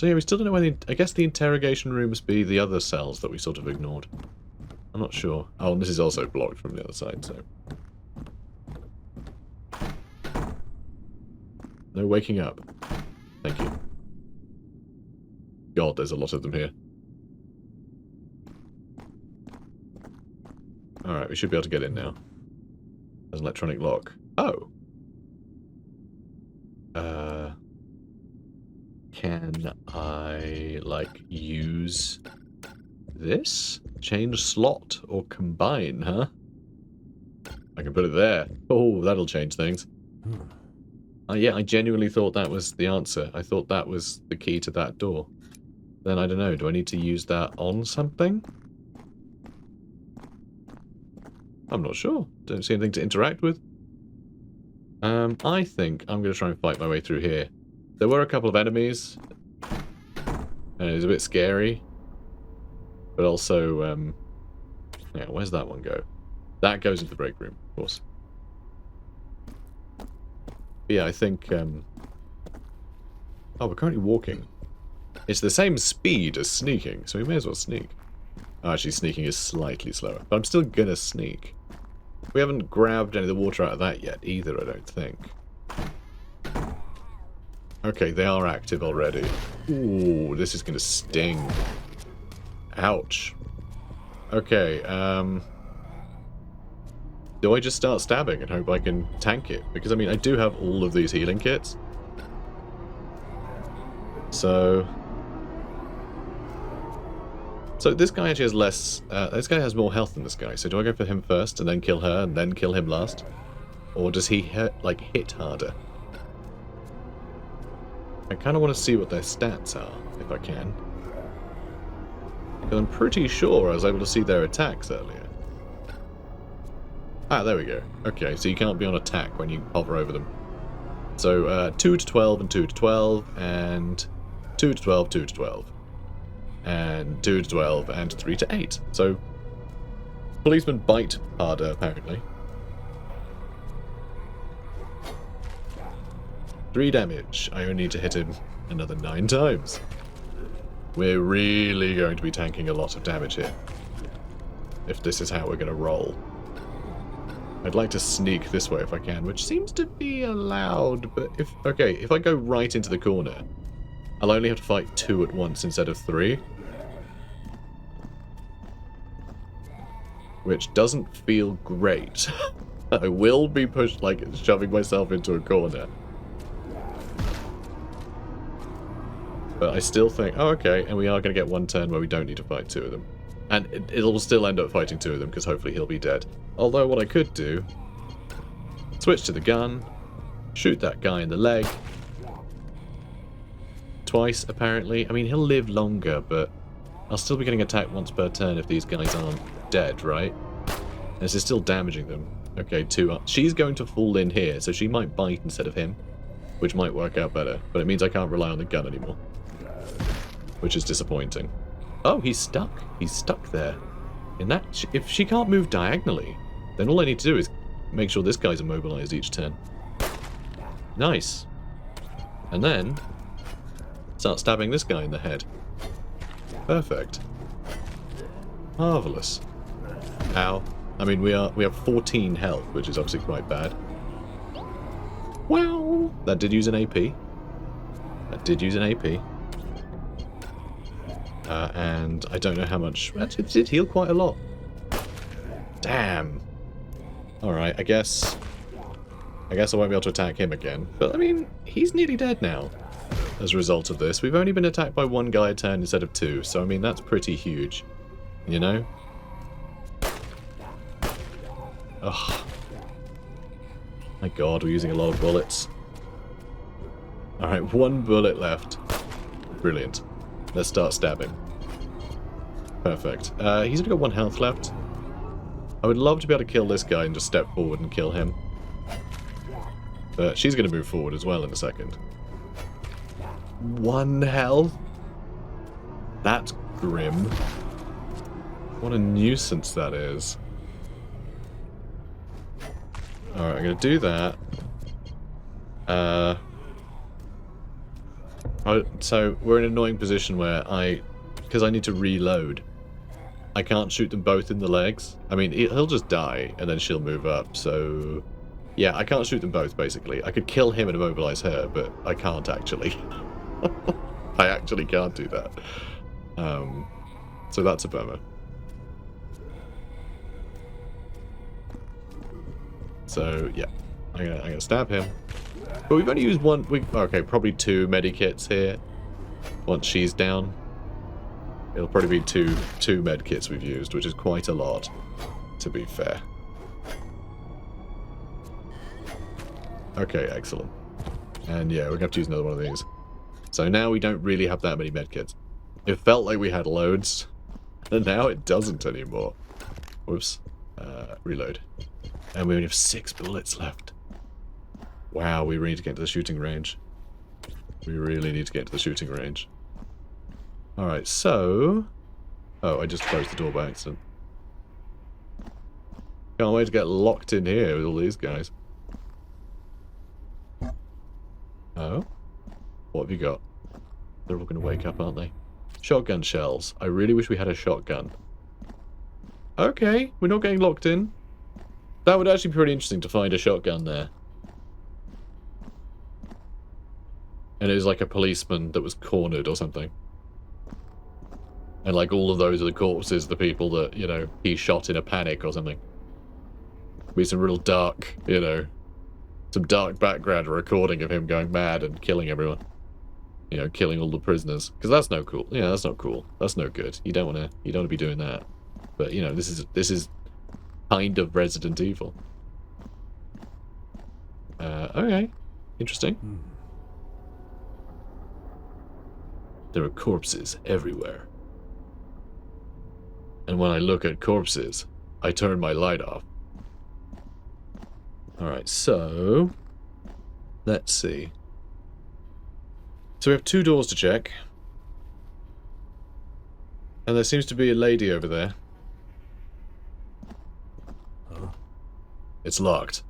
So yeah, we still don't know where the... I guess the interrogation room must be the other cells that we sort of ignored. I'm not sure. Oh, and this is also blocked from the other side, so... No waking up. Thank you. God, there's a lot of them here. Alright, we should be able to get in now. There's an electronic lock. Oh! Can I, like, use this? Change slot or combine, huh? I can put it there. Oh, that'll change things. Yeah, I genuinely thought that was the answer. I thought that was the key to that door. Then I don't know, do I need to use that on something? I'm not sure. Don't see anything to interact with. I think I'm going to try and fight my way through here. There were a couple of enemies. And it was a bit scary. But also, yeah, where's that one go? That goes into the break room, of course. But yeah, I think, oh, we're currently walking. It's the same speed as sneaking, so we may as well sneak. Oh, actually, sneaking is slightly slower, but I'm still gonna sneak. We haven't grabbed any of the water out of that yet, either, I don't think. Okay, they are active already. Ooh, this is gonna sting. Ouch. Okay, do I just start stabbing and hope I can tank it? Because, I mean, I do have all of these healing kits. So this guy actually has less... this guy has more health than this guy. So do I go for him first and then kill her and then kill him last? Or does he, hit harder? I kind of want to see what their stats are, if I can. Because I'm pretty sure I was able to see their attacks earlier. Ah, there we go. Okay, so you can't be on attack when you hover over them. So, 2 to 12 and 2 to 12, and 2 to 12, 2 to 12. And 2 to 12, and 3 to 8. So, policemen bite harder, apparently. 3 damage. I only need to hit him another 9 times. We're really going to be tanking a lot of damage here. If this is how we're going to roll. I'd like to sneak this way if I can, which seems to be allowed, but if... Okay, if I go right into the corner, I'll only have to fight 2 at once instead of 3. Which doesn't feel great. I will be pushed, like, shoving myself into a corner. But I still think, oh, okay, and we are going to get one turn where we don't need to fight 2 of them. And it'll still end up fighting 2 of them, because hopefully he'll be dead. Although what I could do... Switch to the gun. Shoot that guy in the leg. Twice, apparently. I mean, he'll live longer, but... I'll still be getting attacked once per turn if these guys aren't dead, right? This is still damaging them. Okay, 2 up. She's going to fall in here, so she might bite instead of him. Which might work out better. But it means I can't rely on the gun anymore. Which is disappointing. Oh, he's stuck. He's stuck there. In that, if she can't move diagonally, then all I need to do is make sure this guy's immobilized each turn. Nice. And then start stabbing this guy in the head. Perfect. Marvelous. Ow. I mean, we have 14 health, which is obviously quite bad. Wow. That did use an AP. That did use an AP. And I don't know how much... Actually, it did heal quite a lot. Damn. Alright, I guess I won't be able to attack him again. But, I mean, he's nearly dead now. As a result of this. We've only been attacked by 1 guy a turn instead of 2. So, I mean, that's pretty huge. You know? Ugh. My god, we're using a lot of bullets. Alright, 1 bullet left. Brilliant. Let's start stabbing. Perfect. He's only got 1 health left. I would love to be able to kill this guy and just step forward and kill him. But she's going to move forward as well in a second. 1 health? That's grim. What a nuisance that is. Alright, I'm going to do that. So we're in an annoying position where because I need to reload, I can't shoot them both in the legs. I mean, he'll just die, and then she'll move up, so... Yeah, I can't shoot them both, basically. I could kill him and immobilize her, but I can't actually. I actually can't do that. So that's a bummer. So, yeah. I'm gonna stab him. But we've only used one... okay, probably 2 medikits here. Once she's down. It'll probably be two medkits we've used, which is quite a lot, to be fair. Okay, excellent. And yeah, we're going to have to use another one of these. So now we don't really have that many medkits. It felt like we had loads, and now it doesn't anymore. Whoops. Reload. And we only have 6 bullets left. Wow, we really need to get to the shooting range. We really need to get to the shooting range. Alright, so... Oh, I just closed the door by accident. Can't wait to get locked in here with all these guys. Oh? What have you got? They're all going to wake up, aren't they? Shotgun shells. I really wish we had a shotgun. Okay, we're not getting locked in. That would actually be pretty interesting to find a shotgun there. And it was like a policeman that was cornered or something. And like all of those are the corpses, the people that, you know, he shot in a panic or something. Be some real dark, you know, some dark background recording of him going mad and killing everyone. You know, killing all the prisoners. Because that's no cool. Yeah, that's not cool. That's no good. You don't want to be doing that. But, you know, this is kind of Resident Evil. Okay. Interesting. There are corpses everywhere. And when I look at corpses, I turn my light off. Alright, so... let's see. So we have 2 doors to check. And there seems to be a lady over there. Huh? It's locked.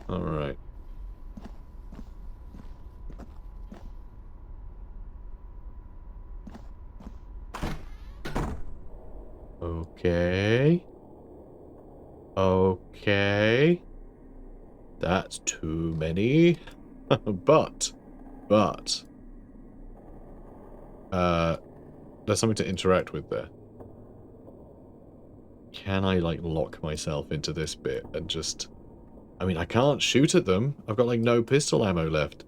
Alright. Okay. Okay. That's too many. But. There's something to interact with there. Can I, like, lock myself into this bit and just... I mean, I can't shoot at them. I've got, like, no pistol ammo left.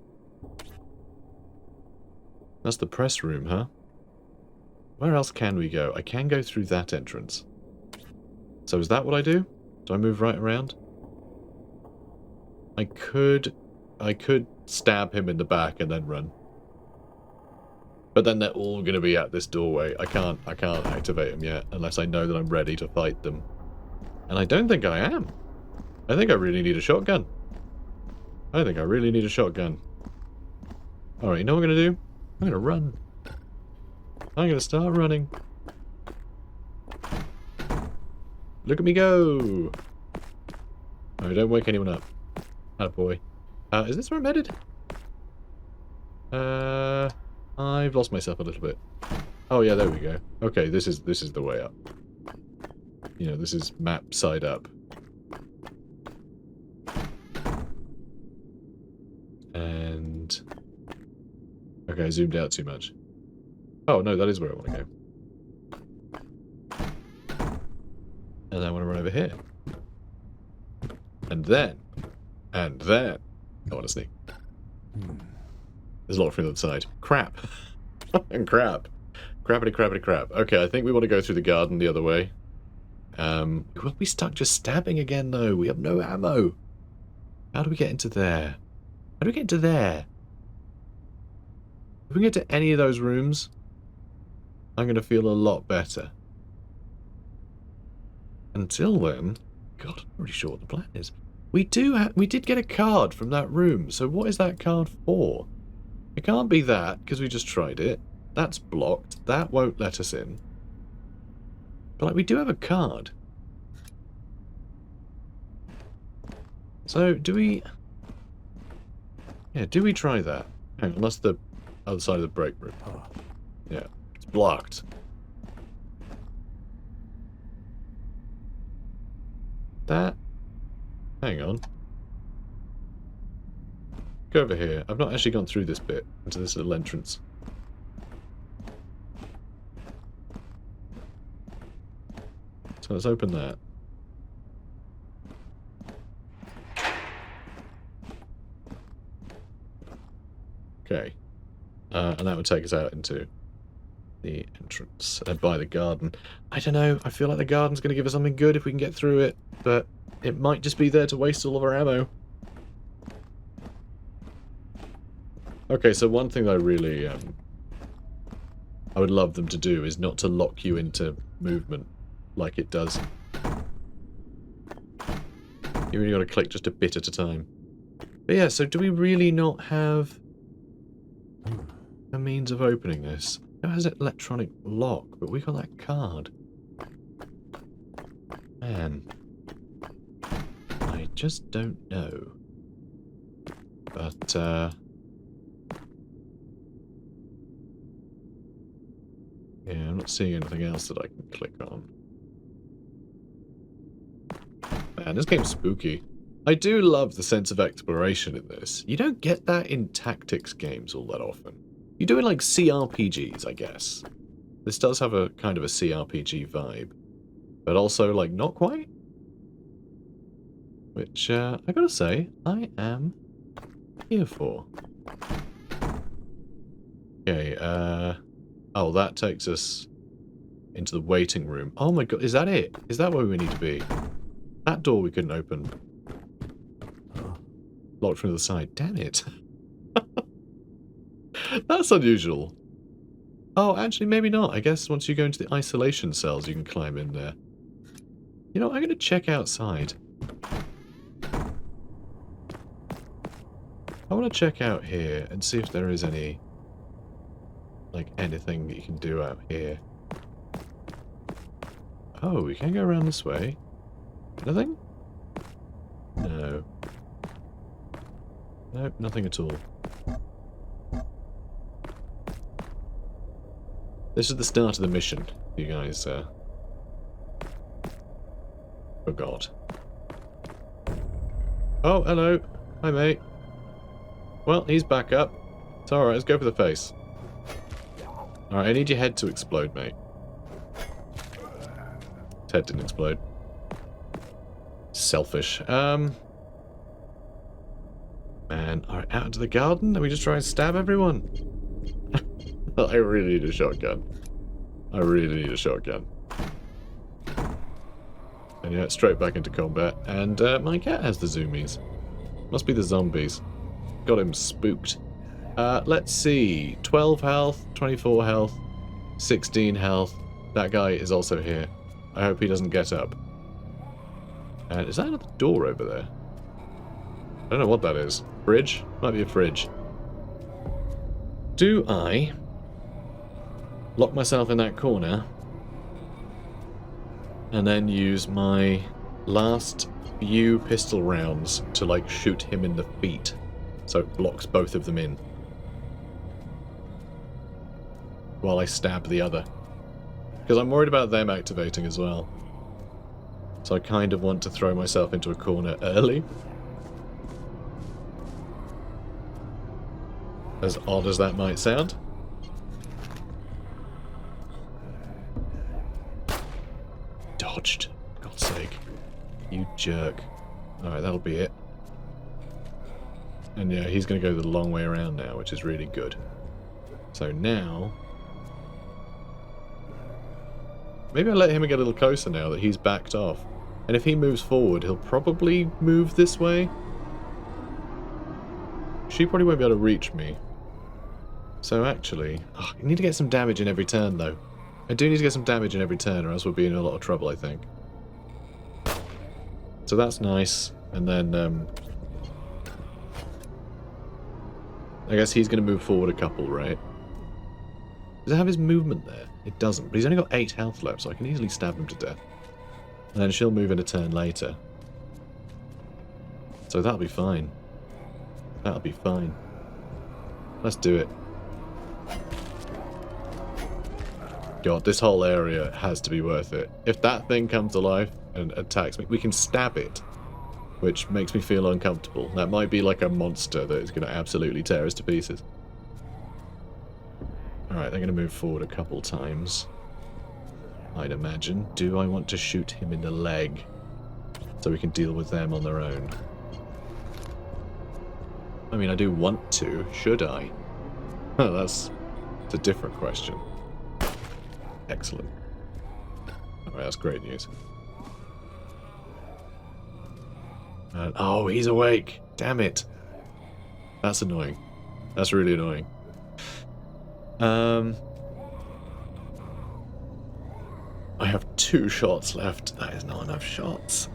That's the press room, huh? Where else can we go? I can go through that entrance. So is that what I do? Do I move right around? I could stab him in the back and then run. But then they're all going to be at this doorway. I can't activate them yet unless I know that I'm ready to fight them. And I don't think I am. I think I really need a shotgun. I think I really need a shotgun. Alright, you know what I'm going to do? I'm going to run. I'm going to start running. Look at me go! Oh, don't wake anyone up. Attaboy. Is this where I'm headed? I've lost myself a little bit. Oh yeah, there we go. Okay, this is the way up. You know, this is map side up. And... okay, I zoomed out too much. Oh no, that is where I want to go. And I want to run over here. And then I want to sneak. There's a lot from the other side. Crap. And crap. Crappity crappity crap. Okay, I think we want to go through the garden the other way. We'll be stuck just stabbing again though. We have no ammo. How do we get into there? How do we get into there? If we get to any of those rooms, I'm going to feel a lot better. Until then, God, I'm not really sure what the plan is. We did get a card from that room, so what is that card for? It can't be that, because we just tried it. That's blocked. That won't let us in. But, like, we do have a card. So, do we... Yeah, do we try that? Hang on, that's the other side of the break room. Yeah, it's blocked. That... Hang on. Go over here. I've not actually gone through this bit, into this little entrance. So let's open that. Okay. And that would take us out into the entrance by the garden. I don't know, I feel like the garden's going to give us something good if we can get through it, but it might just be there to waste all of our ammo. Okay, so one thing that I really I would love them to do is not to lock you into movement like it does. You really got to click just a bit at a time. But yeah, so do we really not have a means of opening this? It has an electronic lock, but we got that card. Man. I just don't know. But, yeah, I'm not seeing anything else that I can click on. Man, this game's spooky. I do love the sense of exploration in this. You don't get that in tactics games all that often. You do it like CRPGs, I guess. This does have a kind of a CRPG vibe. But also, like, not quite. Which, I gotta say, I am here for. Okay, oh, that takes us into the waiting room. Oh my god, is that it? Is that where we need to be? That door we couldn't open. Locked from the side. Damn it. That's unusual. Oh, actually, maybe not. I guess once you go into the isolation cells, you can climb in there. You know, I'm going to check outside. I want to check out here and see if there is any, like, anything that you can do out here. Oh, we can go around this way. Nothing? No. Nope, nothing at all. This is the start of the mission, you guys forgot. Oh, hello. Hi, mate. Well, he's back up. It's alright, let's go for the face. Alright, I need your head to explode, mate. His head didn't explode. Selfish. Man, alright, out into the garden? And we just try and stab everyone? I really need a shotgun. I really need a shotgun. And yeah, straight back into combat. And my cat has the zoomies. Must be the zombies. Got him spooked. Let's see. 12 health, 24 health, 16 health. That guy is also here. I hope he doesn't get up. And is that another door over there? I don't know what that is. Fridge? Might be a fridge. Do I lock myself in that corner and then use my last few pistol rounds to, like, shoot him in the feet so it blocks both of them in while I stab the other? Because I'm worried about them activating as well. So I kind of want to throw myself into a corner early. As odd as that might sound. Dodged. For God's sake. You jerk. Alright, that'll be it. And yeah, he's going to go the long way around now, which is really good. So now... maybe I'll let him get a little closer now that he's backed off. And if he moves forward, he'll probably move this way. She probably won't be able to reach me. So actually... oh, I need to get some damage in every turn, though. I do need to get some damage in every turn, or else we'll be in a lot of trouble, I think. So that's nice. And then... I guess he's going to move forward a couple, right? Does it have his movement there? It doesn't, but he's only got 8 health left, so I can easily stab him to death. And then she'll move in a turn later. So that'll be fine. That'll be fine. Let's do it. God, this whole area has to be worth it. If that thing comes to life and attacks me, we can stab it, which makes me feel uncomfortable. That might be like a monster that is going to absolutely tear us to pieces. Alright, they're going to move forward a couple times, I'd imagine. Do I want to shoot him in the leg so we can deal with them on their own? I mean, I do want to. Should I? That's a different question. Excellent. Alright, that's great news. And, oh, he's awake! Damn it! That's annoying. That's really annoying. I have 2 shots left. That is not enough shots.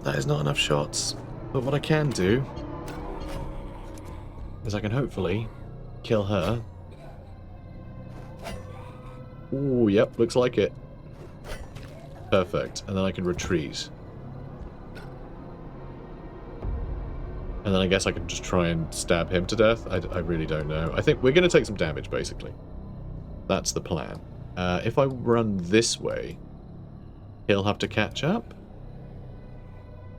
That is not enough shots. But what I can do is I can hopefully kill her. Ooh, yep, looks like it. Perfect. And then I can retreat. And then I guess I can just try and stab him to death. I really don't know. I think we're going to take some damage, basically. That's the plan. If I run this way, he'll have to catch up.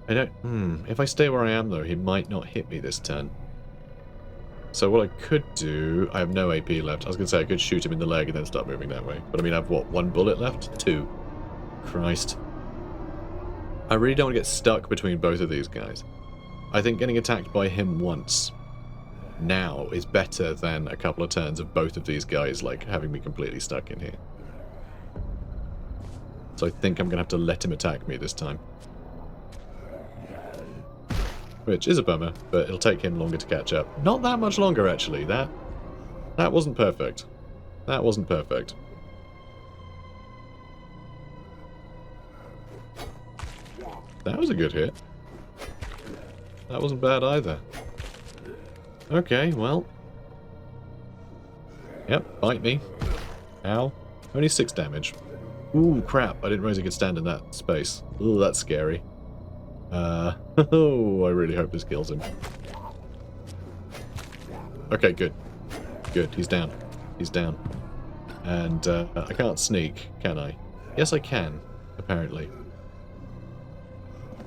I don't... If I stay where I am, though, he might not hit me this turn. So what I could do... I have no AP left. I was going to say I could shoot him in the leg and then start moving that way. But I mean, I have, what, 1 bullet left? 2. Christ. I really don't want to get stuck between both of these guys. I think getting attacked by him once now is better than a couple of turns of both of these guys, like, having me completely stuck in here. So I think I'm going to have to let him attack me this time. Which is a bummer, but it'll take him longer to catch up. Not that much longer, actually. That wasn't perfect. That wasn't perfect. That was a good hit. That wasn't bad either. Okay, well. Yep, bite me. Ow. Only 6 damage. Ooh, crap. I didn't realize he could stand in that space. Ooh, that's scary. Oh, I really hope this kills him. Okay, good. Good, he's down. He's down. And, I can't sneak, can I? Yes, I can, apparently.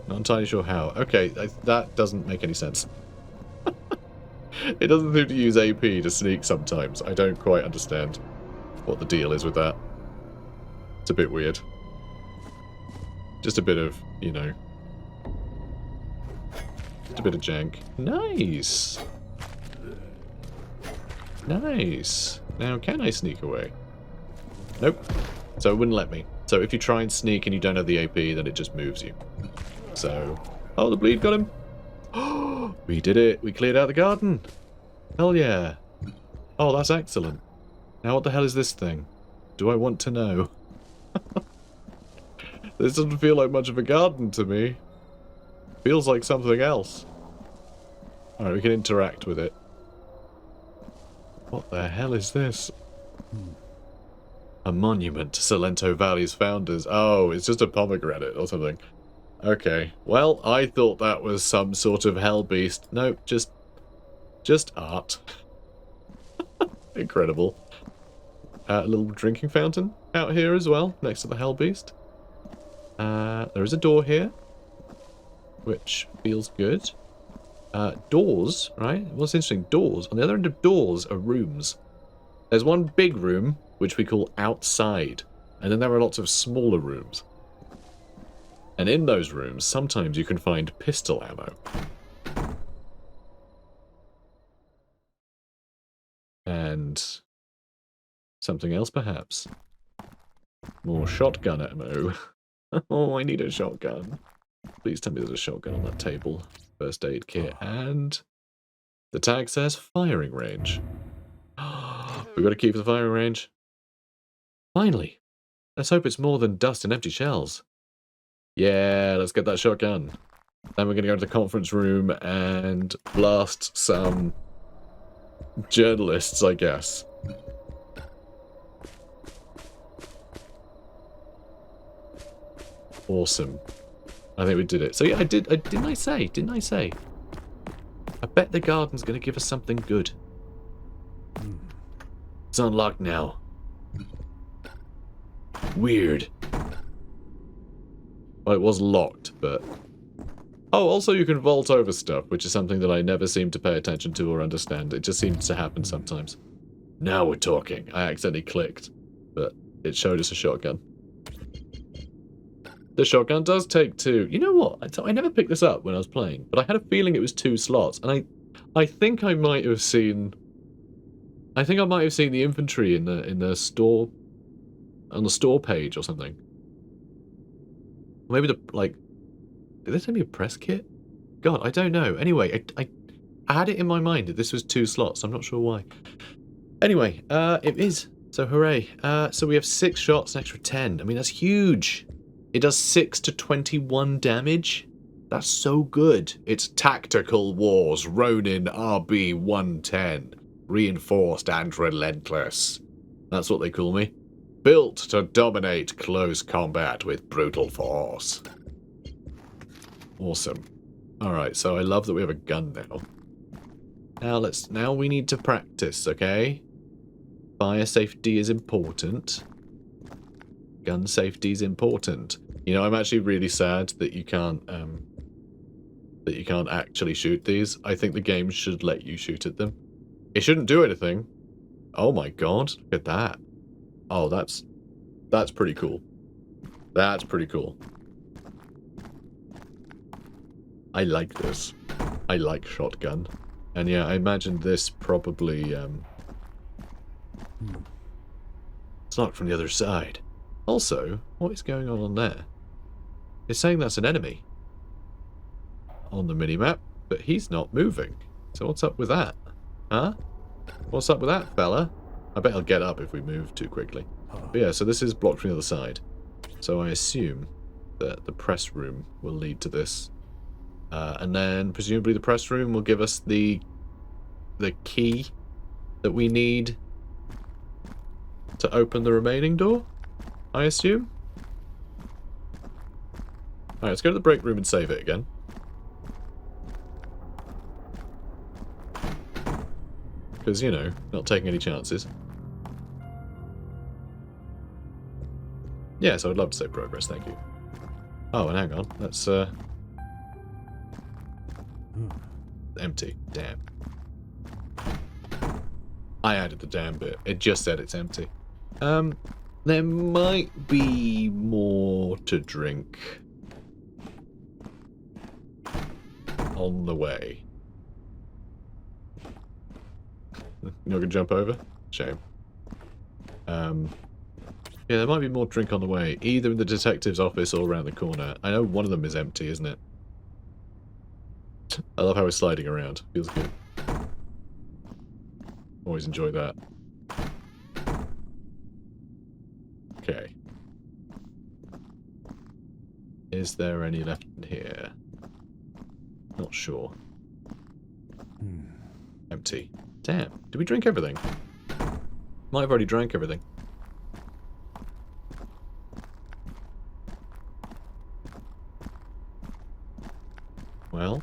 Not entirely sure how. Okay, that doesn't make any sense. It doesn't seem to use AP to sneak sometimes. I don't quite understand what the deal is with that. It's a bit weird. Just a bit of, you know... Just a bit of jank. Nice! Nice! Now, can I sneak away? Nope. So it wouldn't let me. So if you try and sneak and you don't have the AP, then it just moves you. So... Oh, the bleed got him! Oh, we did it! We cleared out the garden! Hell yeah! Oh, that's excellent. Now what the hell is this thing? Do I want to know? This doesn't feel like much of a garden to me. Feels like something else. Alright, we can interact with it. What the hell is this? A monument to Salento Valley's founders. Oh, it's just a pomegranate or something. Okay. Well, I thought that was some sort of hell beast. Nope, just art. Incredible. A little drinking fountain out here as well, next to the hell beast. There is a door here, which feels good. Doors, right? What's interesting? Doors. On the other end of doors are rooms. There's one big room, which we call outside. And then there are lots of smaller rooms. And in those rooms, sometimes you can find pistol ammo. And something else, perhaps. More shotgun ammo. Oh, I need a shotgun. Please tell me there's a shotgun on that table. First aid kit. And the tag says firing range. We've got to keep the firing range. Finally. Let's hope it's more than dust and empty shells. Yeah, let's get that shotgun. Then we're going to go to the conference room and blast some journalists, I guess. Awesome. I think we did it. So yeah, didn't I say? I bet the garden's going to give us something good. It's unlocked now. Weird. Well, it was locked, but... Oh, also you can vault over stuff, which is something that I never seem to pay attention to or understand. It just seems to happen sometimes. Now we're talking. I accidentally clicked, but it showed us a shotgun. The shotgun does take 2. You know what? I never picked this up when I was playing, but I had a feeling it was 2 slots, and I think I might have seen... I think I might have seen the infantry in the store... on the store page or something. Maybe the, like... Did they send me a press kit? God, I don't know. Anyway, I had it in my mind that this was 2 slots. I'm not sure why. Anyway, it is. So hooray. So we have 6 shots, an extra 10. I mean, that's huge. It does 6 to 21 damage. That's so good. It's Tactical Wars Ronin RB 110. Reinforced and relentless. That's what they call me. Built to dominate close combat with brutal force. Awesome. Alright, so I love that we have a gun now. Now we need to practice, okay? Fire safety is important. Gun safety is important. You know, I'm actually really sad that you can't actually shoot these. I think the game should let you shoot at them. It shouldn't do anything. Oh my god, look at that. Oh, that's pretty cool. That's pretty cool. I like this. I like shotgun. And yeah, I imagine this probably, it's not from the other side. Also, what is going on there? It's saying that's an enemy on the minimap, but he's not moving. So what's up with that? Huh? What's up with that, fella? I bet he'll get up if we move too quickly. But yeah, so this is blocked from the other side. So I assume that the press room will lead to this. And then presumably the press room will give us the key that we need to open the remaining door, I assume. Alright, let's go to the break room and save it again. Because, you know, not taking any chances. Yes, I would love to save progress, thank you. Oh, and hang on, that's, empty. Damn. I added the damn bit. It just said it's empty. There might be more to drink on the way. You're not gonna jump over? Shame. Yeah, there might be more drink on the way, either in the detective's office or around the corner. I know one of them is empty, isn't it? I love how we're sliding around. Feels good. Always enjoy that. Okay. Is there any left in here? Not sure. Empty. Damn. Did we drink everything? Might have already drank everything. Well,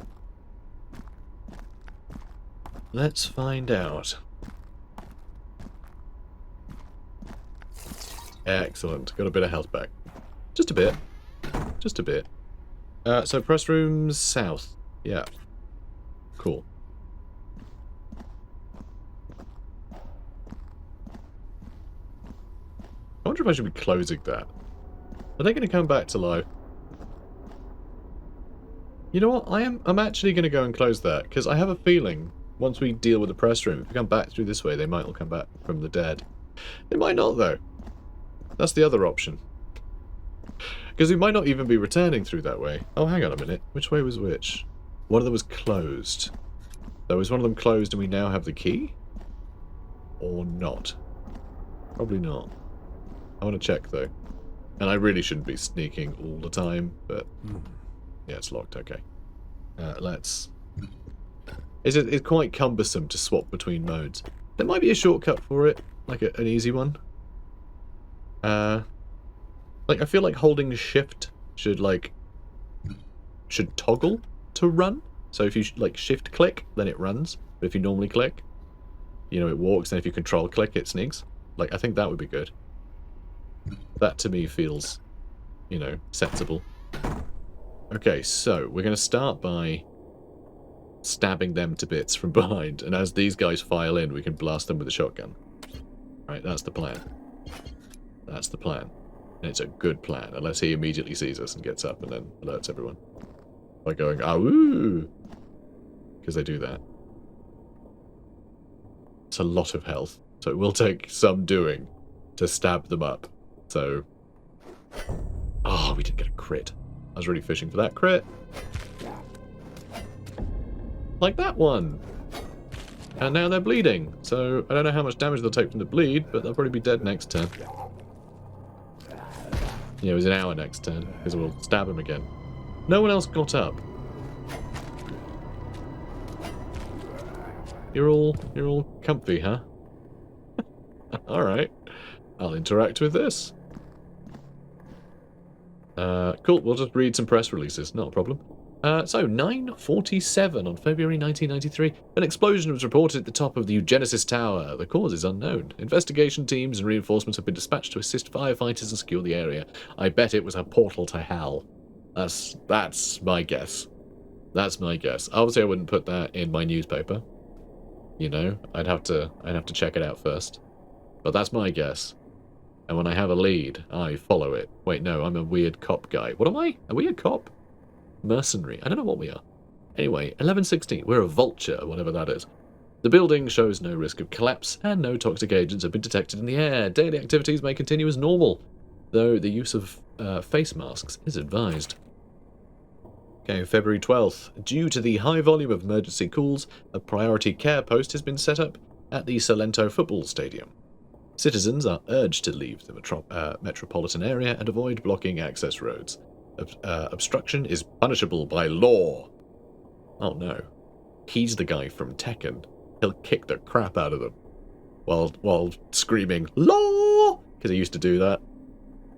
let's find out. Excellent. Got a bit of health back. Just a bit. Just a bit. So press rooms south. Yeah. Cool. I wonder if I should be closing that. Are they going to come back to life? You know what? I'm actually going to go and close that, because I have a feeling once we deal with the press room, if we come back through this way, they might all come back from the dead. They might not, though. That's the other option. Because we might not even be returning through that way. Oh, hang on a minute. Which way was which? One of them was closed. So is one of them closed and we now have the key? Or not? Probably not. I want to check, though. And I really shouldn't be sneaking all the time, but... yeah, it's locked, okay. Let's... It's quite cumbersome to swap between modes. There might be a shortcut for it, like an easy one. Like, I feel like holding shift should toggle to run So if you like shift click, then it runs. But if you normally click, you know, it walks. And if you control click, it sneaks. Like, I think that would be good. That to me feels, you know, sensible. Okay, so we're going to start by stabbing them to bits from behind. And as these guys file in, we can blast them with a shotgun. Right, that's the plan. That's the plan. And it's a good plan, unless he immediately sees us and gets up and then alerts everyone. By going, "Awoo!" Because they do that. It's a lot of health. So it will take some doing to stab them up. So... Oh, we didn't get a crit. I was really fishing for that crit. Like that one. And now they're bleeding. So I don't know how much damage they'll take from the bleed, but they'll probably be dead next turn. Yeah, it was an hour next turn, because we'll stab him again. No one else got up. You're all comfy, huh? Alright. I'll interact with this. Cool, we'll just read some press releases, not a problem. So, 9:47 on February 1993, an explosion was reported at the top of the Eugenesis Tower. The cause is unknown. Investigation teams and reinforcements have been dispatched to assist firefighters and secure the area. I bet it was a portal to hell. That's my guess. That's my guess. Obviously, I wouldn't put that in my newspaper. You know, I'd have to check it out first. But that's my guess. And when I have a lead, I follow it. Wait, no, I'm a weird cop guy. What am I? A weird cop? Mercenary. I don't know what we are. Anyway, 11:16. We're a vulture, whatever that is. The building shows no risk of collapse, and no toxic agents have been detected in the air. Daily activities may continue as normal, though the use of face masks is advised. Okay, February 12th. Due to the high volume of emergency calls, a priority care post has been set up at the Salento Football Stadium. Citizens are urged to leave the metropolitan area and avoid blocking access roads. Obstruction is punishable by law. Oh no. He's the guy from Tekken. He'll kick the crap out of them while screaming, "Law!" Because he used to do that.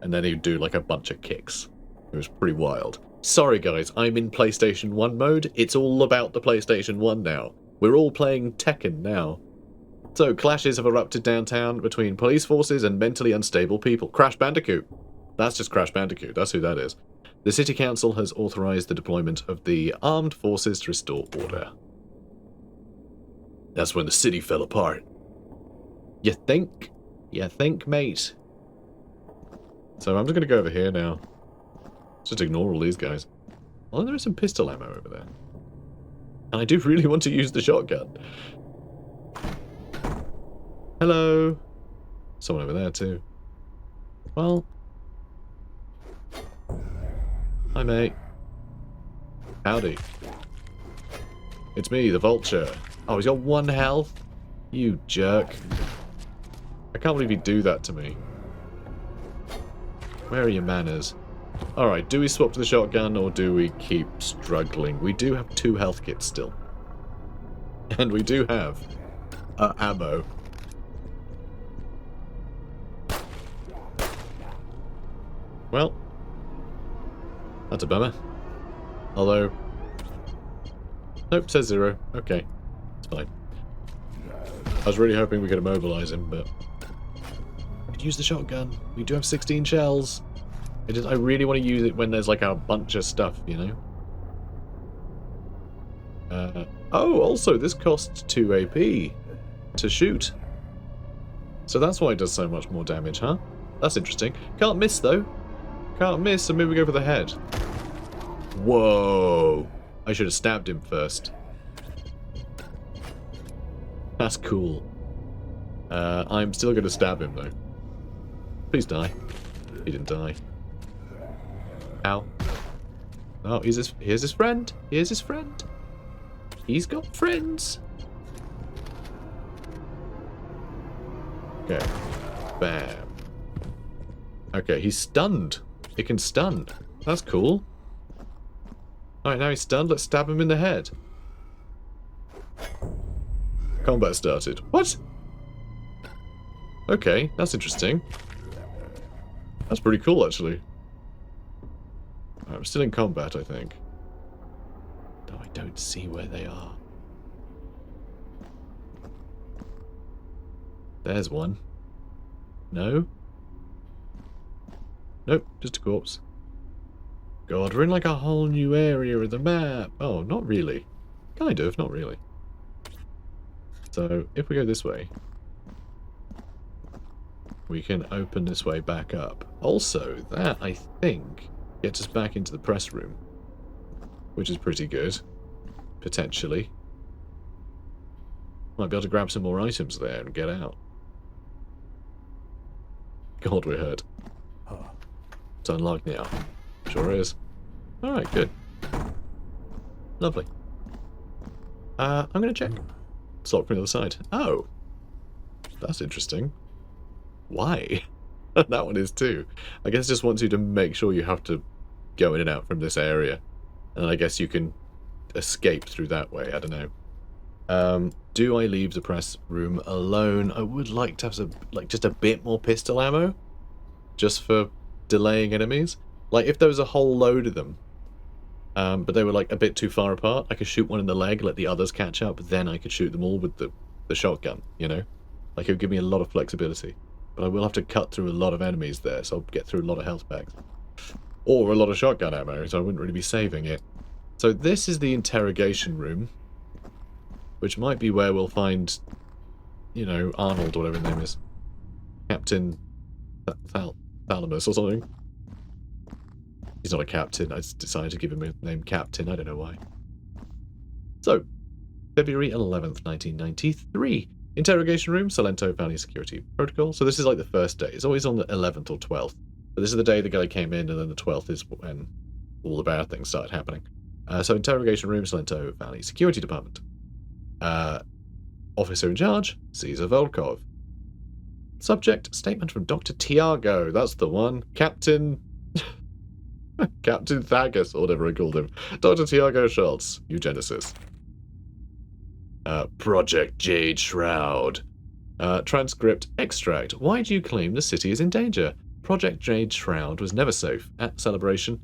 And then he'd do like a bunch of kicks. It was pretty wild. Sorry guys, I'm in PlayStation 1 mode. It's all about the PlayStation 1 now. We're all playing Tekken now. So, clashes have erupted downtown between police forces and mentally unstable people. Crash Bandicoot. That's just Crash Bandicoot. That's who that is. The City Council has authorized the deployment of the armed forces to restore order. That's when the city fell apart. You think? You think, mate? So I'm just going to go over here now. Just ignore all these guys. Oh, there is some pistol ammo over there. And I do really want to use the shotgun. Hello. Someone over there too. Well. Hi, mate. Howdy. It's me, the Vulture. Oh, he's got 1 health? You jerk. I can't believe he'd do that to me. Where are your manners? Alright, do we swap to the shotgun or do we keep struggling? We do have 2 health kits still. And we do have ammo. Well, that's a bummer. Although, nope, says 0. Okay, it's fine. I was really hoping we could immobilize him, but we could use the shotgun. We do have 16 shells. I really want to use it when there's like a bunch of stuff, you know. Oh, also, this costs 2 AP to shoot. So that's why it does so much more damage, huh? That's interesting. Can't miss, though. Can't miss, so maybe we go for the head. Whoa! I should have stabbed him first. That's cool. I'm still going to stab him, though. Please die. He didn't die. Ow. Oh, here's his friend. Here's his friend. He's got friends. Okay. Bam. Okay, he's stunned. It can stun. That's cool. Alright, now he's stunned. Let's stab him in the head. Combat started. What? Okay, that's interesting. That's pretty cool, actually. I'm still in combat, I think. though I don't see where they are. There's one. No? Nope, just a corpse. God, we're in like a whole new area of the map. Oh, not really. Kind of, not really. So, if we go this way, we can open this way back up. Also, that, I think, gets us back into the press room, which is pretty good, potentially. Might be able to grab some more items there and get out. God, we're hurt. It's unlocked now. Sure is. Alright, good. Lovely. I'm going to check. It's locked from the other side. Oh. That's interesting. Why? That one is too. I guess it just wants you to make sure you have to go in and out from this area. And I guess you can escape through that way. I don't know. Do I leave the press room alone? I would like to have some, like, just a bit more pistol ammo. Just for delaying enemies. Like, if there was a whole load of them, but they were, like, a bit too far apart, I could shoot one in the leg, let the others catch up, then I could shoot them all with the shotgun, you know? Like, it would give me a lot of flexibility. But I will have to cut through a lot of enemies there, so I'll get through a lot of health packs. Or a lot of shotgun ammo, so I wouldn't really be saving it. So this is the interrogation room, which might be where we'll find, you know, Arnold, or whatever his name is. Captain Thalamus or something. He's not a captain, I just decided to give him a name Captain, I don't know why. So, February 11th, 1993. Interrogation room, Salento Valley Security Protocol. So this is like the first day. It's always on the 11th or 12th. But this is the day the guy came in, and then the 12th is when all the bad things started happening. So interrogation room, Salento Valley Security Department. Officer in charge, Caesar Volkov. Subject, statement from Dr. Tiago. That's the one. Captain... Captain Thagus, or whatever I called him. Dr. Tiago Schultz, eugenicist. Project Jade Shroud. Transcript extract. Why do you claim the city is in danger? Project Jade Shroud was never safe. At Celebration,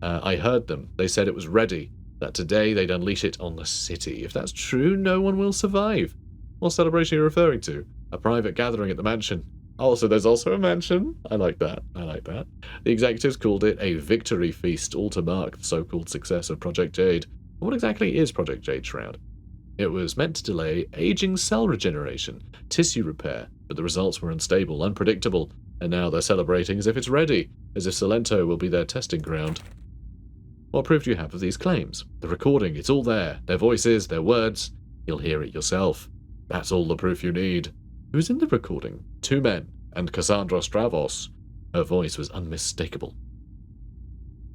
I heard them. They said it was ready. That today they'd unleash it on the city. If that's true, no one will survive. What celebration are you referring to? A private gathering at the mansion. Oh, so there's also a mansion? I like that. I like that. The executives called it a victory feast, all to mark the so-called success of Project Jade. What exactly is Project Jade Shroud? It was meant to delay aging cell regeneration, tissue repair, but the results were unstable, unpredictable, and now they're celebrating as if it's ready, as if Salento will be their testing ground. What proof do you have of these claims? The recording, it's all there. Their voices, their words. You'll hear it yourself. That's all the proof you need. Who's in the recording? 2 men, and Cassandra Stravos. Her voice was unmistakable.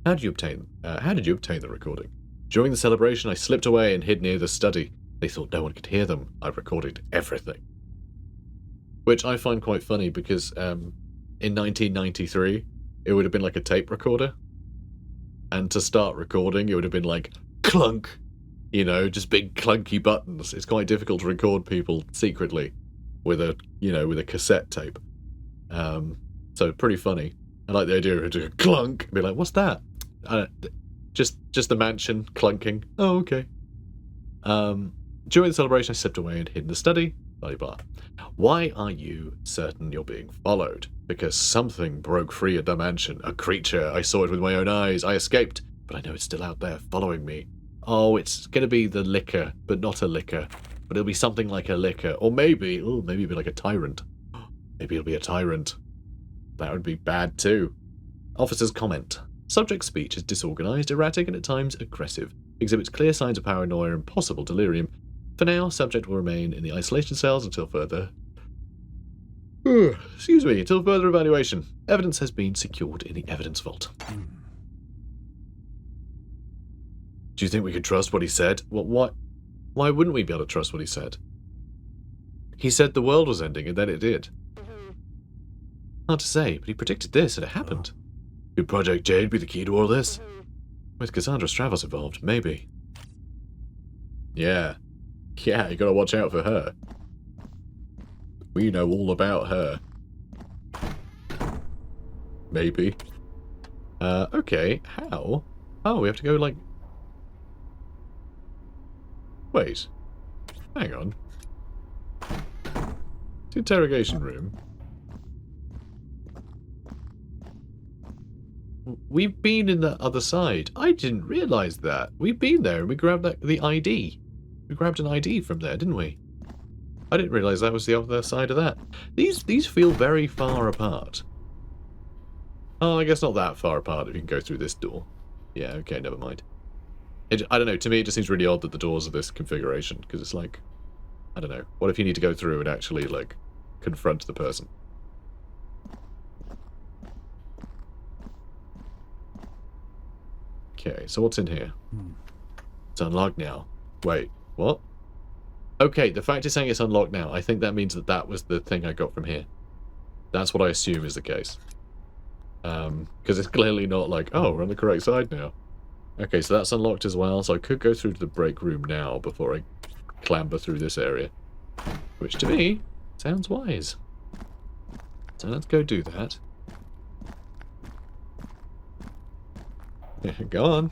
How did you obtain the recording? During the celebration, I slipped away and hid near the study. They thought no one could hear them. I recorded everything. Which I find quite funny because in 1993, it would have been like a tape recorder. And to start recording, it would have been like, clunk! You know, just big clunky buttons. It's quite difficult to record people secretly with a, you know, with a cassette tape. So pretty funny. I like the idea of just clunk, and be like, what's that? Just the mansion clunking. Oh, okay. During the celebration, I slipped away and hid in the study. Blah, blah. Why are you certain you're being followed? Because something broke free at the mansion. A creature. I saw it with my own eyes. I escaped, but I know it's still out there following me. Oh, it's going to be the liquor, but not a liquor. But it'll be something like a liquor. Or maybe it'll be like a tyrant. Maybe it'll be a tyrant. That would be bad too. Officer's comment. Subject's speech is disorganized, erratic, and at times aggressive. Exhibits clear signs of paranoia and possible delirium. For now, subject will remain in the isolation cells until further... until further evaluation. Evidence has been secured in the evidence vault. Do you think we could trust what he said? What? Why wouldn't we be able to trust what he said? He said the world was ending, and then it did. Hard to say, but he predicted this, and it happened. Could Project Jade be the key to all this? With Cassandra Stravos involved, maybe. Yeah, you gotta watch out for her. We know all about her. Maybe. Okay, how? Oh, we have to go, like... Wait. Hang on. The interrogation room. We've been in the other side. I didn't realise that. We've been there and we grabbed the ID. We grabbed an ID from there, didn't we? I didn't realise that was the other side of that. These feel very far apart. Oh, I guess not that far apart if you can go through this door. Yeah, okay, never mind. I don't know, to me it just seems really odd that the doors are this configuration, because it's like, I don't know, what if you need to go through and actually, like, confront the person? Okay, so what's in here? It's unlocked now. Wait, what? Okay, the fact it's saying it's unlocked now, I think that means that that was the thing I got from here. That's what I assume is the case. Because it's clearly not like, oh, we're on the correct side now. Okay, so that's unlocked as well, so I could go through to the break room now before I clamber through this area. Which, to me, sounds wise. So let's go do that. Yeah, go on.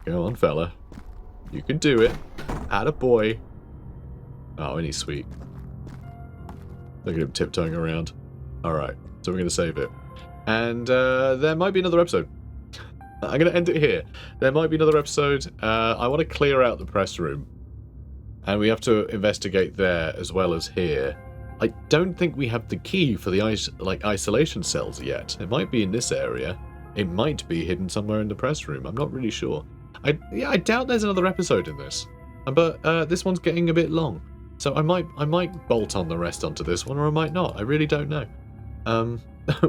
Go on, fella. You can do it. Attaboy. Oh, and he's sweet. Look at him tiptoeing around. Alright, so we're going to save it. And there might be another episode. I'm going to end it here. There might be another episode. I want to clear out the press room. And we have to investigate there as well as here. I don't think we have the key for the isolation cells yet. It might be in this area. It might be hidden somewhere in the press room. I'm not really sure. I doubt there's another episode in this. But this one's getting a bit long. So I might bolt on the rest onto this one, or I might not. I really don't know.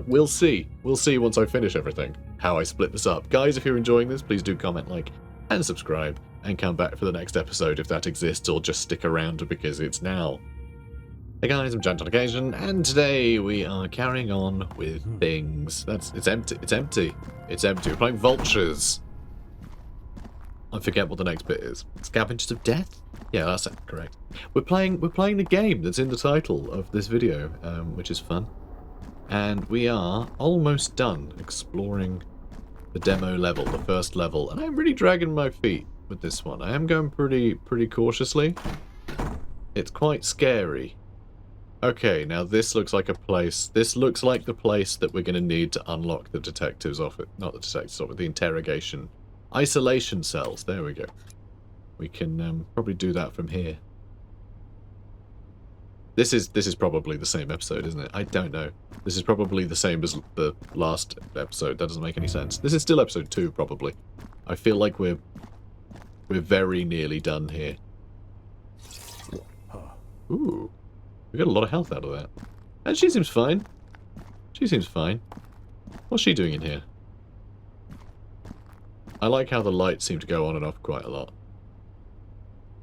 We'll see. We'll see once I finish everything, how I split this up. Guys, if you're enjoying this, please do comment, like, and subscribe, and come back for the next episode if that exists, or just stick around because it's now. Hey guys, I'm Interrogation, and today we are carrying on with things. It's empty. It's empty. It's empty. We're playing VULTURES. I forget what the next bit is. Scavengers of Death? Yeah, that's correct. We're playing the game that's in the title of this video, which is fun. And we are almost done exploring the demo level, the first level. And I'm really dragging my feet with this one. I am going pretty cautiously. It's quite scary. Okay, now this looks like a place. This looks like the place that we're going to need to unlock the detectives office. Not the detectives office, the interrogation. Isolation cells. There we go. We can probably do that from here. This is probably the same episode, isn't it? I don't know. This is probably the same as the last episode. That doesn't make any sense. This is still episode 2, probably. I feel like we're very nearly done here. Ooh. We got a lot of health out of that. And she seems fine. She seems fine. What's she doing in here? I like how the lights seem to go on and off quite a lot.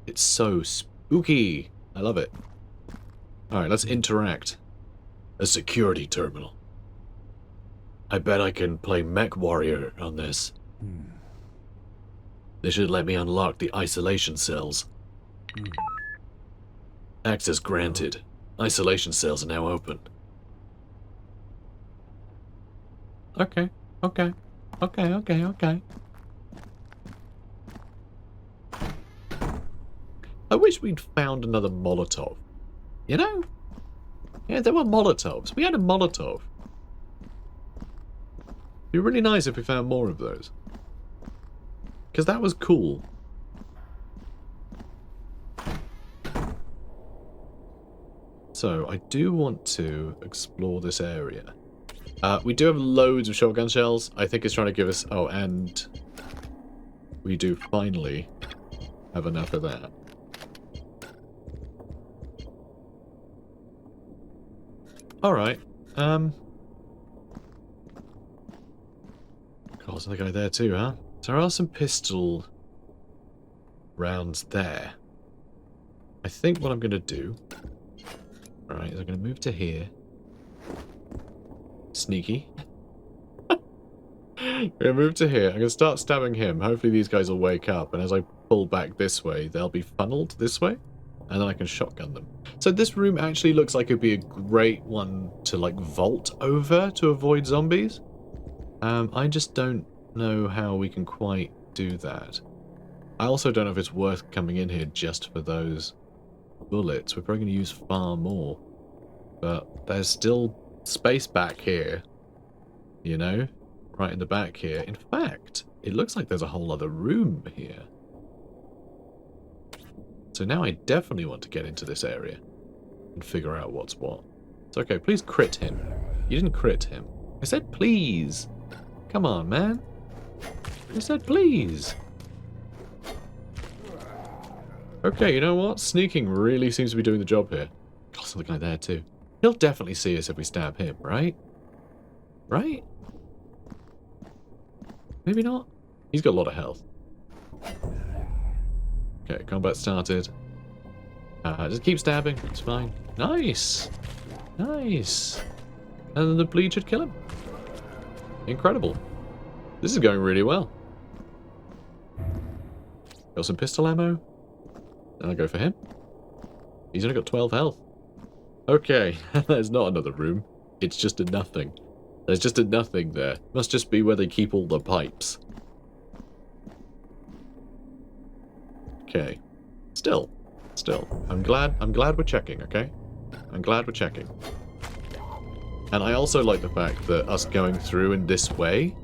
It's so spooky. I love it. Alright, let's interact. A security terminal. I bet I can play Mech Warrior on this. They should let me unlock the isolation cells. Access granted. Isolation cells are now open. Okay. I wish we'd found another Molotov. You know? Yeah, there were Molotovs. We had a Molotov. It'd be really nice if we found more of those. Because that was cool. So, I do want to explore this area. We do have loads of shotgun shells. I think it's trying to give us... Oh, and... we do finally have enough of that. Alright. God, there's another guy there too, huh? So there are some pistol rounds there. I think what I'm going to do... Alright, is I'm going to move to here. Sneaky. I'm going to move to here. I'm going to start stabbing him. Hopefully these guys will wake up. And as I pull back this way, they'll be funneled this way. And then I can shotgun them. So this room actually looks like it'd be a great one to, like, vault over to avoid zombies. I just don't know how we can quite do that. I also don't know if it's worth coming in here just for those bullets. We're probably going to use far more. But there's still space back here. You know? Right in the back here. In fact, it looks like there's a whole other room here. So now I definitely want to get into this area and figure out what's what. It's okay, please crit him. You didn't crit him. I said please. Come on, man. I said please. Okay, you know what? Sneaking really seems to be doing the job here. God, there's another guy there too. He'll definitely see us if we stab him, right? Right? Maybe not. He's got a lot of health. Okay, combat started. Just keep stabbing. It's fine. Nice! Nice! And then the bleed should kill him. Incredible. This is going really well. Got some pistol ammo. Then I'll go for him. He's only got 12 health. Okay, there's not another room. It's just a nothing. There's just a nothing there. Must just be where they keep all the pipes. Okay. Still. I'm glad we're checking, okay? I'm glad we're checking. And I also like the fact that us going through in this way...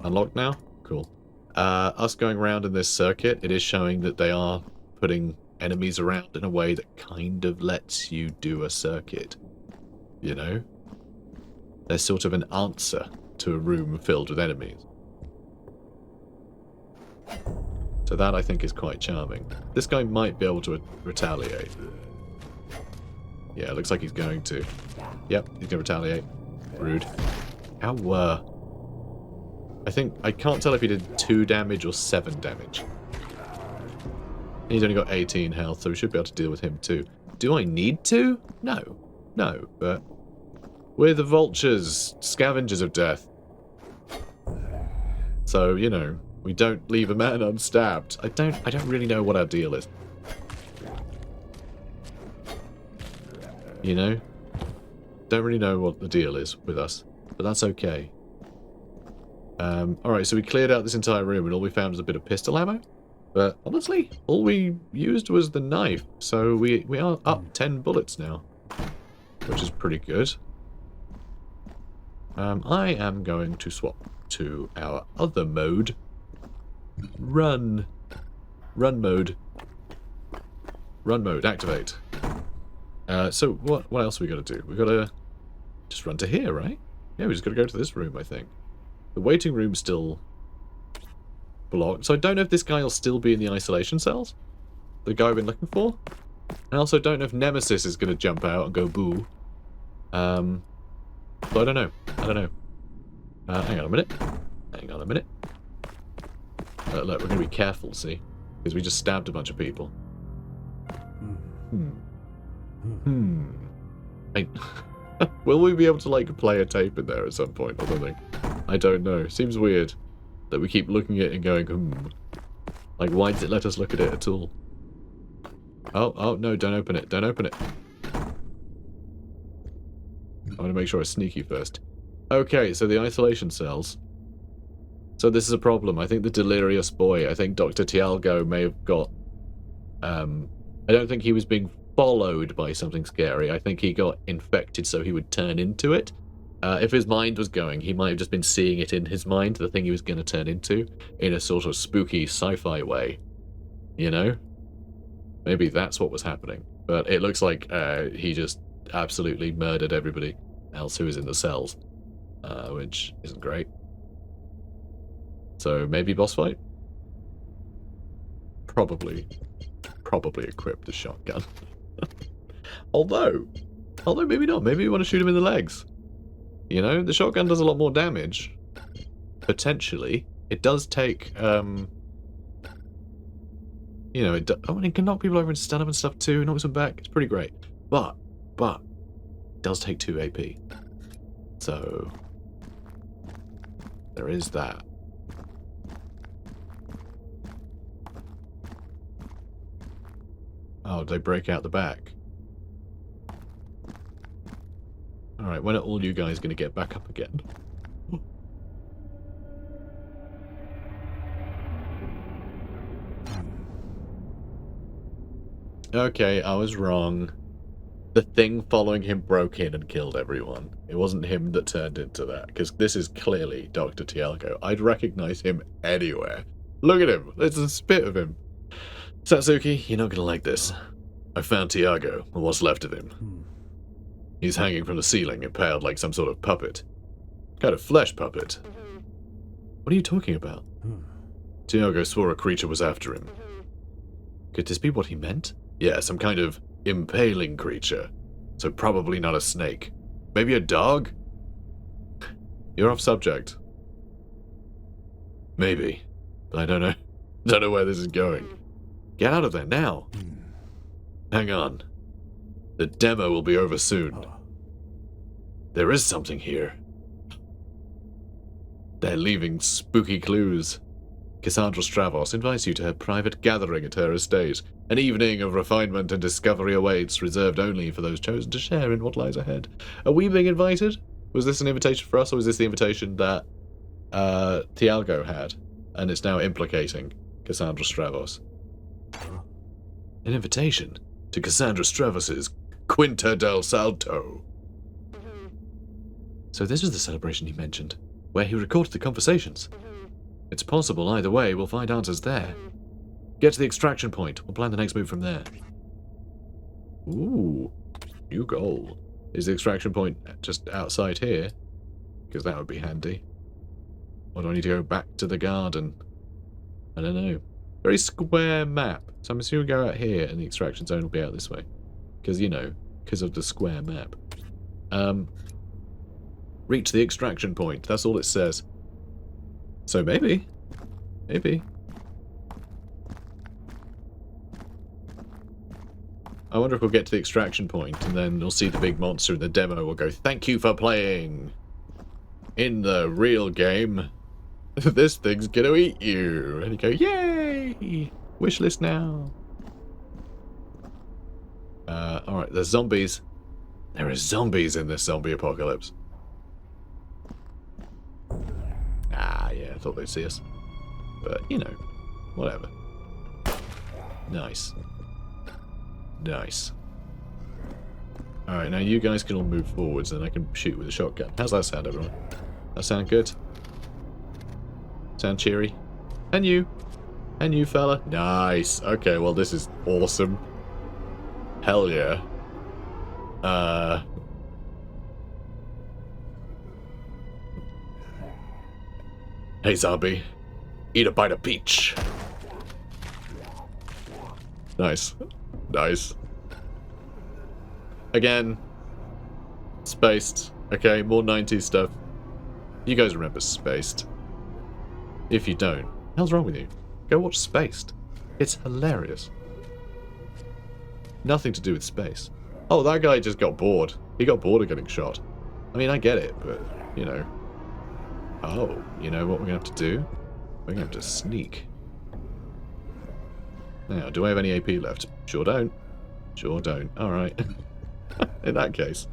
Unlocked now? Cool. Us going around in this circuit, it is showing that they are putting enemies around in a way that kind of lets you do a circuit. You know? There's sort of an answer to a room filled with enemies. So that, I think, is quite charming. This guy might be able to retaliate. Yeah, it looks like he's going to. Yep, he's going to retaliate. Rude. How I can't tell if he did 2 damage or 7 damage. He's only got 18 health, so we should be able to deal with him too. Do I need to? No. No, but... We're the vultures, scavengers of death. So, you know, we don't leave a man unstabbed. I don't really know what our deal is. You know? Don't really know what the deal is with us, but that's okay. Alright, so we cleared out this entire room and all we found was a bit of pistol ammo. But honestly, all we used was the knife, so we are up 10 bullets now, which is pretty good. I am going to swap to our other mode. Run mode. Run mode, activate. So what else are we got to do? We've got to just run to here, right? Yeah, we just got to go to this room, I think. The waiting room's still blocked, so I don't know if this guy will still be in the isolation cells. The guy I've been looking for. I also don't know if Nemesis is going to jump out and go boo. So I don't know. Hang on a minute. Look, we're going to be careful, see? Because we just stabbed a bunch of people. Will we be able to, like, play a tape in there at some point or something? I don't know. Seems weird that we keep looking at it and going, Like, why did it let us look at it at all? Oh, no, don't open it. Don't open it. I want to make sure it's sneaky first. Okay, so the isolation cells. So this is a problem. I think the delirious boy, I think Dr. Tialgo may have got... I don't think he was being followed by something scary. I think he got infected so he would turn into it. If his mind was going, he might have just been seeing it in his mind, the thing he was going to turn into, in a sort of spooky sci-fi way. You know? Maybe that's what was happening. But it looks like he just absolutely murdered everybody else who was in the cells. Which isn't great. So maybe boss fight? Probably equipped a shotgun. Although maybe not. Maybe we want to shoot him in the legs. You know, the shotgun does a lot more damage. Potentially. It does take, you know, it can knock people over and stun them and stuff too, knocks them back. It's pretty great. But, it does take 2 AP. So, there is that. Oh, they break out the back. Alright, when are all you guys going to get back up again? Okay, I was wrong. The thing following him broke in and killed everyone. It wasn't him that turned into that, because this is clearly Dr. Tiago. I'd recognize him anywhere. Look at him. There's a spit of him. Satsuki, you're not gonna like this. I found Tiago, or what's left of him. He's hanging from the ceiling, impaled like some sort of puppet. Kind of flesh puppet. What are you talking about? Tiago swore a creature was after him. Could this be what he meant? Yeah, some kind of impaling creature. So probably not a snake. Maybe a dog? You're off subject. Maybe. But I don't know. Don't know where this is going. Get out of there now. Hang on. The demo will be over soon. There is something here. They're leaving spooky clues. Cassandra Stravos invites you to her private gathering at her estate. An evening of refinement and discovery awaits, reserved only for those chosen to share in what lies ahead. Are we being invited? Was this an invitation for us, or was this the invitation that Tiago had? And it's now implicating Cassandra Stravos. An invitation to Cassandra Stravos's Quinta del Salto. So this was the celebration he mentioned, where he recorded the conversations. It's possible either way, we'll find answers there. Get to the extraction point, we'll plan the next move from there. Ooh, new goal. Is the extraction point just outside here? Because that would be handy. Or do I need to go back to the garden? I don't know. Very square map. So I'm assuming we go out here and the extraction zone will be out this way. Because, you know, because of the square map. Reach the extraction point. That's all it says. So maybe. Maybe. I wonder if we'll get to the extraction point and then we'll see the big monster in the demo. We'll go, thank you for playing. In the real game, this thing's gonna eat you. And you go, yay! Wishlist now. Alright, there's zombies. There are zombies in this zombie apocalypse. Ah, yeah, I thought they'd see us. But, you know, whatever. Nice. Nice. Alright, now you guys can all move forwards and I can shoot with a shotgun. How's that sound, everyone? That sound good? Sound cheery? And you? And you, fella? Nice. Okay, well, this is awesome. Hell yeah. Hey, zombie. Eat a bite of peach. Nice. Nice. Again. Spaced. Okay, more 90s stuff. You guys remember Spaced. If you don't, what the hell's wrong with you? Go watch Spaced. It's hilarious. Nothing to do with space. Oh, that guy just got bored. He got bored of getting shot. I mean, I get it, but, you know. Oh, you know what we're going to have to do? We're going to have to sneak. Now, do I have any AP left? Sure don't. Sure don't. Alright. In that case.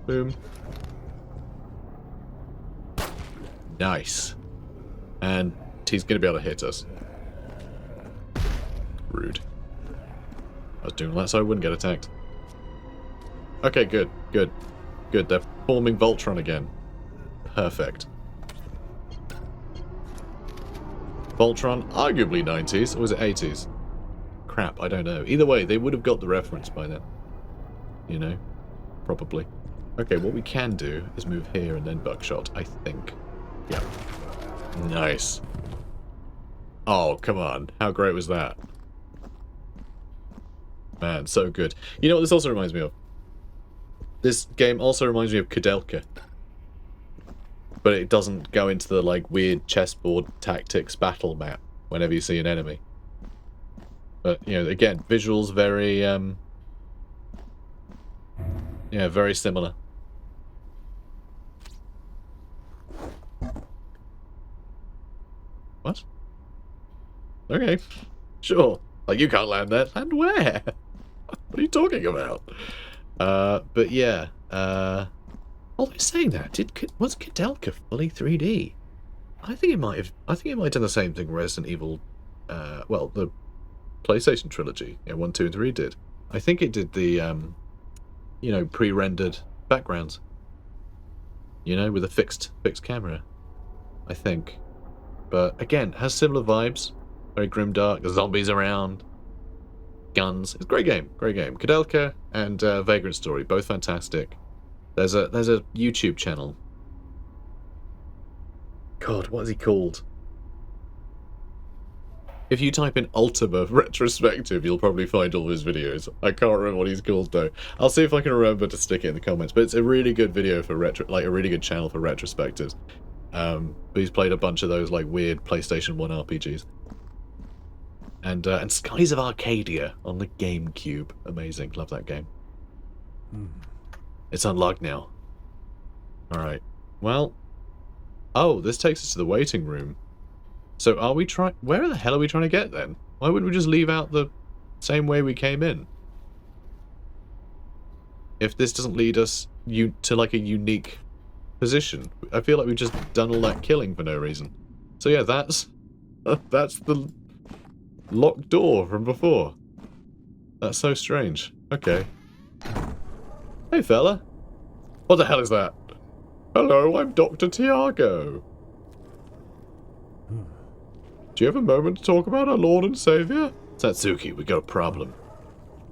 Boom. Nice. And he's going to be able to hit us. Rude. I was doing that so I wouldn't get attacked. Okay, good. Good. Good. They're forming Voltron again. Perfect. Voltron, arguably 90s, or was it 80s? Crap, I don't know. Either way, they would have got the reference by then. You know? Probably. Okay, what we can do is move here and then buckshot, I think. Yep. Nice. Oh, come on. How great was that? Man, so good. You know what this also reminds me of? This game also reminds me of Kudelka. But it doesn't go into the, like, weird chessboard tactics battle map whenever you see an enemy. But, you know, again, visuals very, yeah, very similar. What? Okay. Sure. Like, you can't land there. Land where? What are you talking about? But yeah, although saying that, was Kudelka fully 3D? I think it might have done the same thing Resident Evil, well, the PlayStation trilogy. Yeah, 1, 2, and 3 did. I think it did the, you know, pre-rendered backgrounds. You know, with a fixed camera. I think. But, again, has similar vibes. Very grimdark. The zombies around. Guns. It's a great game. Great game. Kudelka and Vagrant Story. Both fantastic. There's a YouTube channel. God, what is he called? If you type in Ultima Retrospective, you'll probably find all his videos. I can't remember what he's called though. I'll see if I can remember to stick it in the comments. But it's a really good video for a really good channel for retrospectives. But he's played a bunch of those like weird PlayStation 1 RPGs. And Skies of Arcadia on the GameCube. Amazing. Love that game. It's unlocked now. Alright. Well. Oh, this takes us to the waiting room. So are we trying... Where the hell are we trying to get then? Why wouldn't we just leave out the same way we came in? If this doesn't lead us to like a unique position. I feel like we've just done all that killing for no reason. So yeah, that's the locked door from before. That's so strange. Okay. Hey fella. What the hell is that? Hello, I'm Dr. Tiago. Do you have a moment to talk about our Lord and Savior? Satsuki, we got a problem.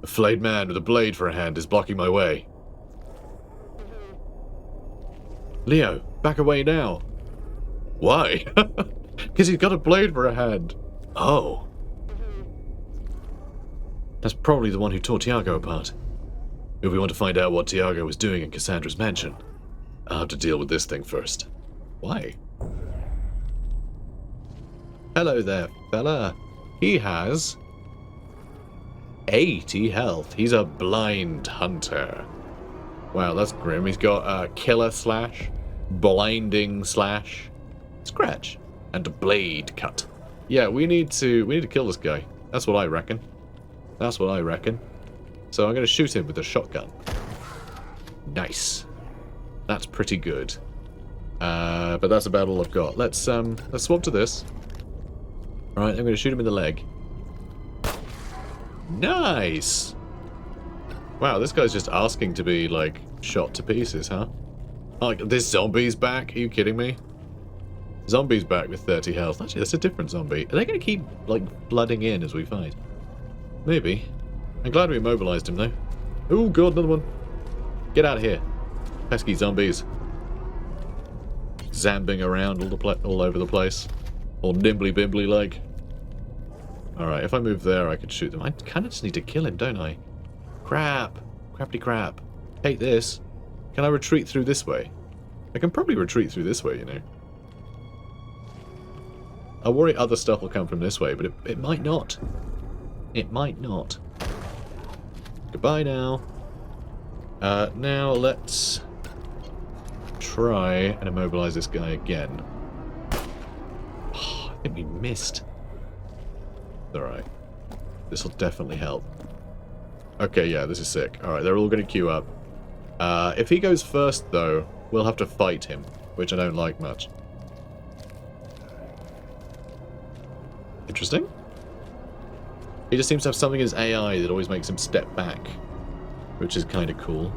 A flayed man with a blade for a hand is blocking my way. Leo, back away now. Why? Because he's got a blade for a hand. Oh. That's probably the one who tore Tiago apart. If we want to find out what Tiago was doing in Cassandra's mansion, I'll have to deal with this thing first. Why? Hello there, fella. He has 80 health. He's a blind hunter. Wow, that's grim. He's got a killer slash, blinding slash, scratch, and a blade cut. Yeah, we need to kill this guy. That's what I reckon. That's what I reckon. So I'm going to shoot him with a shotgun. Nice. That's pretty good. But that's about all I've got. Let's swap to this. Alright, I'm going to shoot him in the leg. Nice! Wow, this guy's just asking to be, like, shot to pieces, huh? Oh, this zombie's back? Are you kidding me? Zombie's back with 30 health. Actually, that's a different zombie. Are they going to keep, like, flooding in as we fight? Maybe. I'm glad we immobilized him, though. Oh, God, another one. Get out of here. Pesky zombies. Zambing around all over the place. All nimbly-bimbly like. Alright, if I move there, I could shoot them. I kind of just need to kill him, don't I? Crap. Crappity crap. Hate this. Can I retreat through this way? I can probably retreat through this way, you know. I worry other stuff will come from this way, but it might not. It might not. Goodbye now. Now let's try and immobilize this guy again. Oh, I think we missed. Alright. This will definitely help. Okay, yeah, this is sick. Alright, they're all going to queue up. If he goes first, though, we'll have to fight him, which I don't like much. Interesting. He just seems to have something in his AI that always makes him step back, which is kind of cool.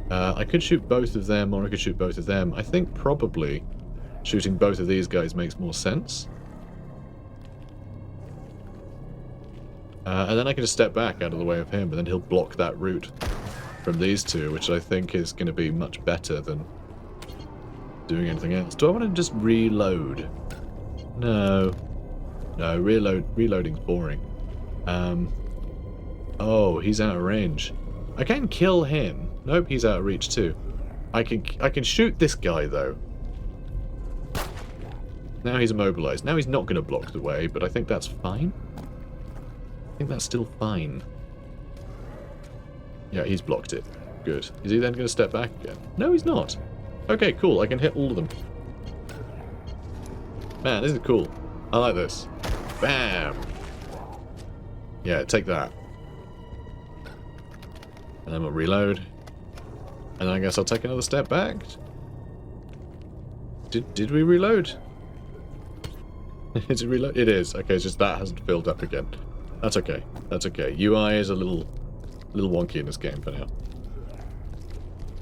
I could shoot both of them, or I could shoot both of them. I think probably shooting both of these guys makes more sense. And then I can just step back out of the way of him, and then he'll block that route from these two, which I think is going to be much better than doing anything else. Do I want to just reload? No. No, reloading's boring. Oh, he's out of range. I can kill him. Nope, he's out of reach too. I can shoot this guy though. Now he's immobilized. Now he's not going to block the way, but I think that's fine. I think that's still fine. Yeah, he's blocked it. Good. Is he then going to step back again? No, he's not. Okay, cool. I can hit all of them. Man, this is cool. I like this. Bam! Yeah, take that. And then we'll reload. And then I guess I'll take another step back. Did we reload? Is it reload? It is. Okay, it's just that hasn't filled up again. That's okay. That's okay. UI is a little wonky in this game for now.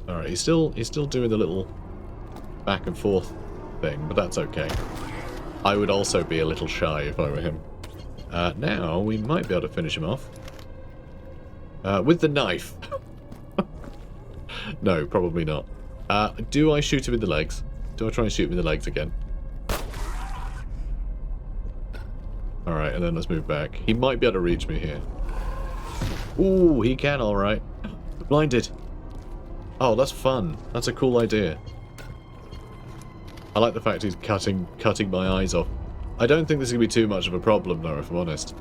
Alright, he's still doing the little back and forth thing, but that's okay. I would also be a little shy if I were him. Now, we might be able to finish him off. With the knife. No, probably not. Do I shoot him in the legs? Do I try and shoot him in the legs again? Alright, and then let's move back. He might be able to reach me here. Ooh, he can, alright. Blinded. Oh, that's fun. That's a cool idea. I like the fact he's cutting my eyes off. I don't think this is going to be too much of a problem, though, if I'm honest.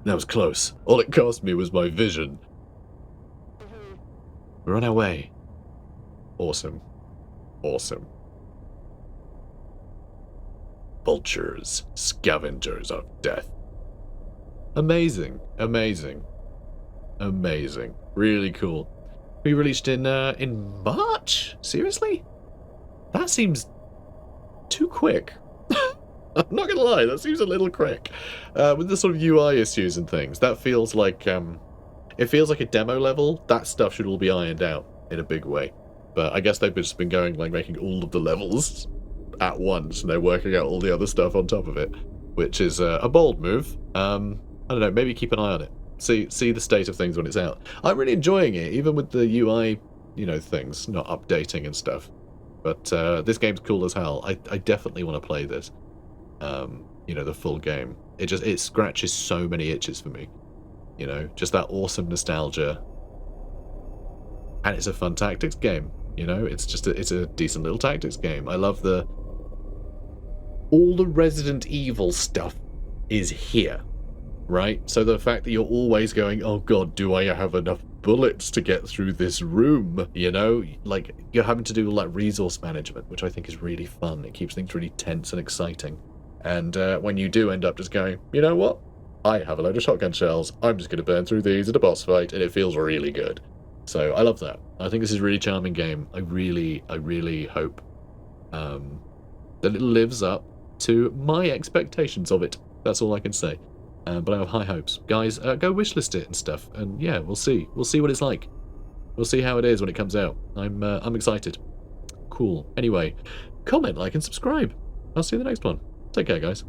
That was close. All it cost me was my vision. We're on our way. Awesome. Awesome. Vultures, scavengers of death. Amazing, amazing, amazing. Really cool. We released in March? Seriously? That seems too quick. I'm not gonna lie, that seems a little quick. With the sort of UI issues and things, that feels like it feels like a demo level. That stuff should all be ironed out in a big way. But I guess they've just been going like making all of the levels at once, and they're working out all the other stuff on top of it, which is a bold move. I don't know, maybe keep an eye on it. See the state of things when it's out. I'm really enjoying it, even with the UI, you know, things not updating and stuff. But this game's cool as hell. I definitely want to play this. You know, the full game. It scratches so many itches for me. You know, just that awesome nostalgia. And it's a fun tactics game. You know, it's a decent little tactics game. I love all the Resident Evil stuff is here. Right? So the fact that you're always going, oh god, do I have enough bullets to get through this room? You know, like, you're having to do all that resource management, which I think is really fun. It keeps things really tense and exciting. And when you do end up just going, you know what? I have a load of shotgun shells. I'm just going to burn through these at a boss fight, and it feels really good. So I love that. I think this is a really charming game. I really hope that it lives up to my expectations of it. That's all I can say. But I have high hopes. Guys, go wishlist it and stuff, and yeah, we'll see. We'll see what it's like. We'll see how it is when it comes out. I'm excited. Cool. Anyway, comment, like, and subscribe. I'll see you in the next one. Take care, guys.